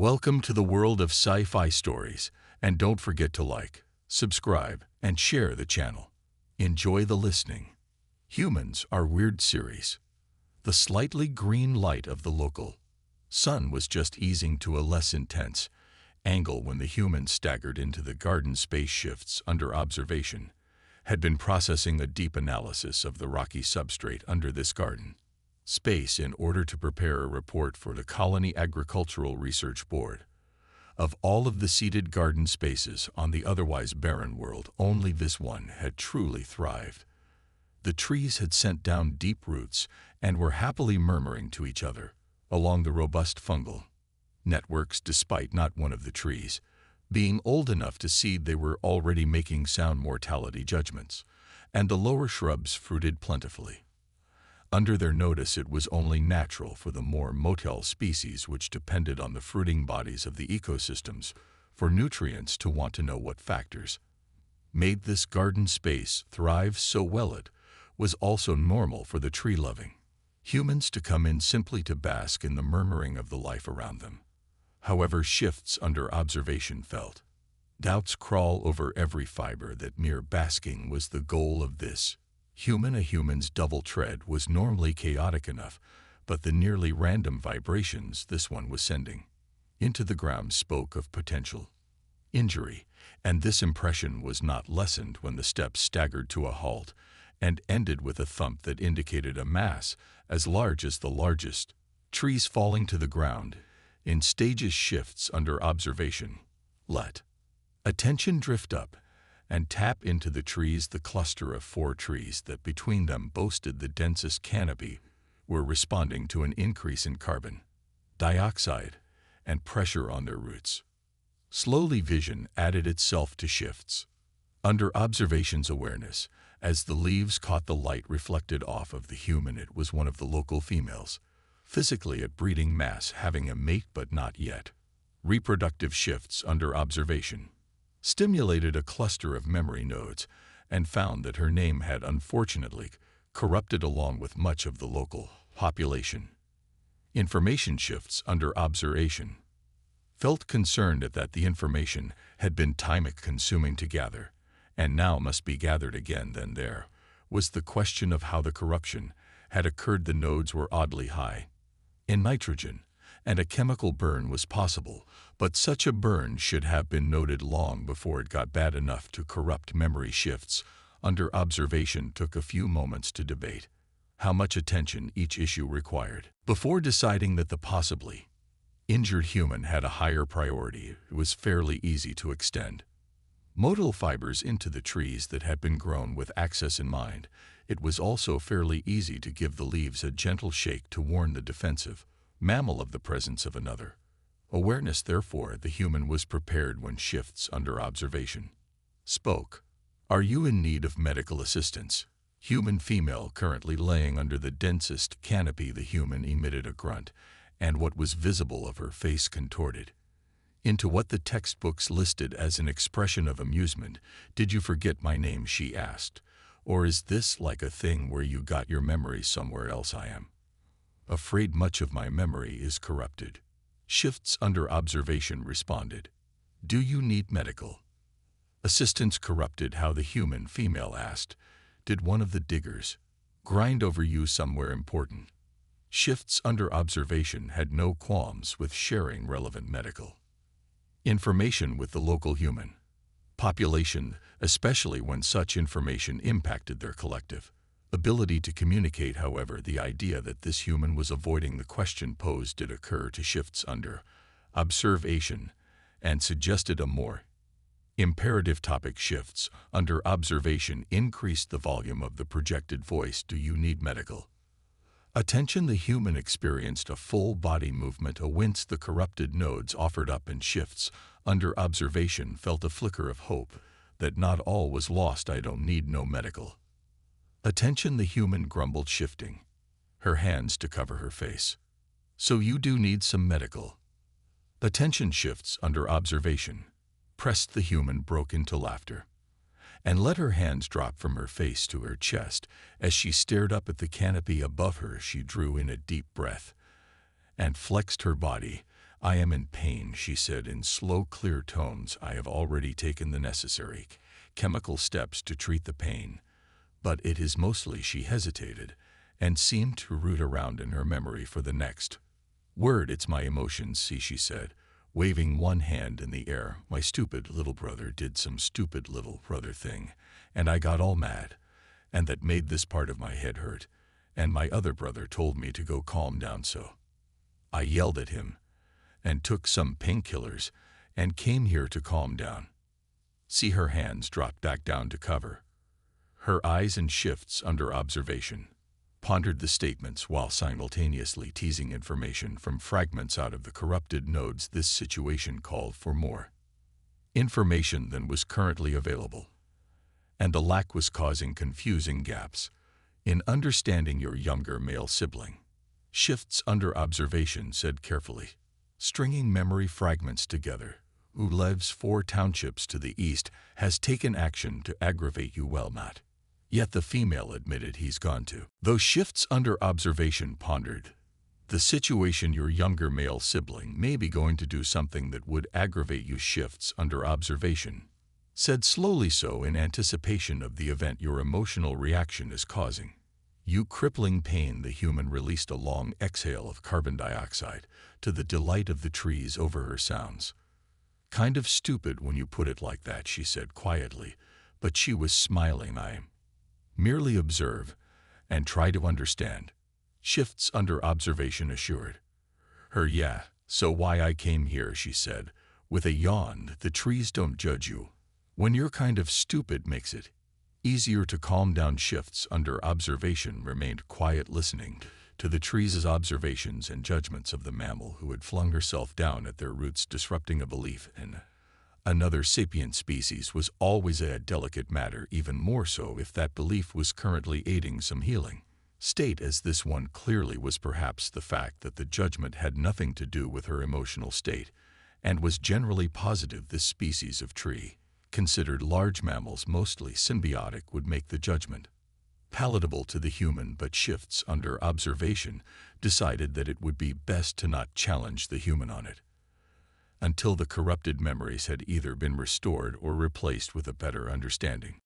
Welcome to the world of sci-fi stories, and don't forget to like, subscribe, and share the channel. Enjoy the listening. Humans Are Weird series. The slightly green light of the local sun was just easing to a less intense angle when the humans staggered into the garden. Space shifts under observation had been processing a deep analysis of the rocky substrate under this garden space in order to prepare a report for the Colony Agricultural Research Board. Of all of the seeded garden spaces on the otherwise barren world, only this one had truly thrived. The trees had sent down deep roots and were happily murmuring to each other along the robust fungal networks, despite not one of the trees being old enough to seed. They were already making sound mortality judgments, and the lower shrubs fruited plentifully. Under their notice, it was only natural for the more motile species, which depended on the fruiting bodies of the ecosystems for nutrients, to want to know what factors made this garden space thrive so well. It was also normal for the tree-loving humans to come in simply to bask in the murmuring of the life around them. However, shifts under observation felt doubts crawl over every fiber that mere basking was the goal of this a human's double tread was normally chaotic enough, but the nearly random vibrations this one was sending into the ground spoke of potential injury, and this impression was not lessened when the steps staggered to a halt and ended with a thump that indicated a mass as large as the largest trees falling to the ground in stages. Shifts under observation let attention drift up and tap into the trees. The cluster of 4 trees that between them boasted the densest canopy were responding to an increase in carbon dioxide and pressure on their roots. Slowly, vision added itself to shifts under observation's awareness as the leaves caught the light reflected off of the human. It was one of the local females, physically at breeding mass, having a mate but not yet. Reproductive shifts under observation stimulated a cluster of memory nodes and found that her name had unfortunately corrupted along with much of the local population. Information shifts under observation felt concerned at that the information had been time-consuming to gather and now must be gathered again. Then there was the question of how the corruption had occurred. The nodes were oddly high in nitrogen, and a chemical burn was possible, but such a burn should have been noted long before it got bad enough to corrupt memory. Shifts under observation took a few moments to debate how much attention each issue required before deciding that the possibly injured human had a higher priority. It was fairly easy to extend motile fibers into the trees that had been grown with access in mind. It was also fairly easy to give the leaves a gentle shake to warn the defensive mammal of the presence of another awareness. Therefore, the human was prepared when shifts under observation spoke. Are you in need of medical assistance? Human female currently laying under the densest canopy. The human emitted a grunt, and what was visible of her face contorted into what the textbooks listed as an expression of amusement. Did you forget my name? She asked. Or is this like a thing where you got your memory somewhere else? I am afraid much of my memory is corrupted. Shifts under observation responded. Do you need medical assistance? Corrupted how? The human female asked. Did one of the diggers grind over you somewhere important? Shifts under observation had no qualms with sharing relevant medical information with the local human population, especially when such information impacted their collective ability to communicate. However, the idea that this human was avoiding the question posed did occur to shifts under observation and suggested a more imperative topic. Shifts under observation increased the volume of the projected voice. Do you need medical attention? The human experienced a full body movement, a wince. The corrupted nodes offered up, and shifts under observation felt a flicker of hope that not all was lost. I don't need no medical attention, the human grumbled, shifting her hands to cover her face. So you do need some medical attention? Shifts under observation pressed. The human broke into laughter and let her hands drop from her face to her chest. As she stared up at the canopy above her, she drew in a deep breath and flexed her body I am in pain, she said in slow, clear tones. I have already taken the necessary chemical steps to treat the pain, but it is mostly. She hesitated and seemed to root around in her memory for the next word. It's my emotions, see, she said, waving one hand in the air. My stupid little brother did some stupid little brother thing, and I got all mad, and that made this part of my head hurt, and my other brother told me to go calm down, so I yelled at him and took some painkillers and came here to calm down. See, her hands dropped back down to cover her eyes and shifts under observation pondered the statements while simultaneously teasing information from fragments out of the corrupted nodes. This situation called for more information than was currently available, and the lack was causing confusing gaps in understanding your younger male sibling. Shifts under observation said carefully, stringing memory fragments together. Who lives 4 townships to the east has taken action to aggravate you, well, not yet, the female admitted. He's gone to. Those shifts under observation pondered the situation. Your younger male sibling may be going to do something that would aggravate you. Shifts under observation said slowly, so in anticipation of the event your emotional reaction is causing you crippling pain. The human released a long exhale of carbon dioxide to the delight of the trees over her. Sounds kind of stupid when you put it like that, she said quietly, but she was smiling. I merely observe and try to understand, shifts under observation assured her. Yeah, so why I came here, she said with a yawn. The trees don't judge you. When you're kind of stupid, makes it easier to calm down. Shifts under observation remained quiet, listening to the trees' observations and judgments of the mammal who had flung herself down at their roots. Disrupting a belief in another sapient species was always a delicate matter, even more so if that belief was currently aiding some healing state, as this one clearly was. Perhaps the fact that the judgment had nothing to do with her emotional state and was generally positive. This species of tree, considered large mammals, mostly symbiotic, would make the judgment palatable to the human, but shifts under observation decided that it would be best to not challenge the human on it until the corrupted memories had either been restored or replaced with a better understanding.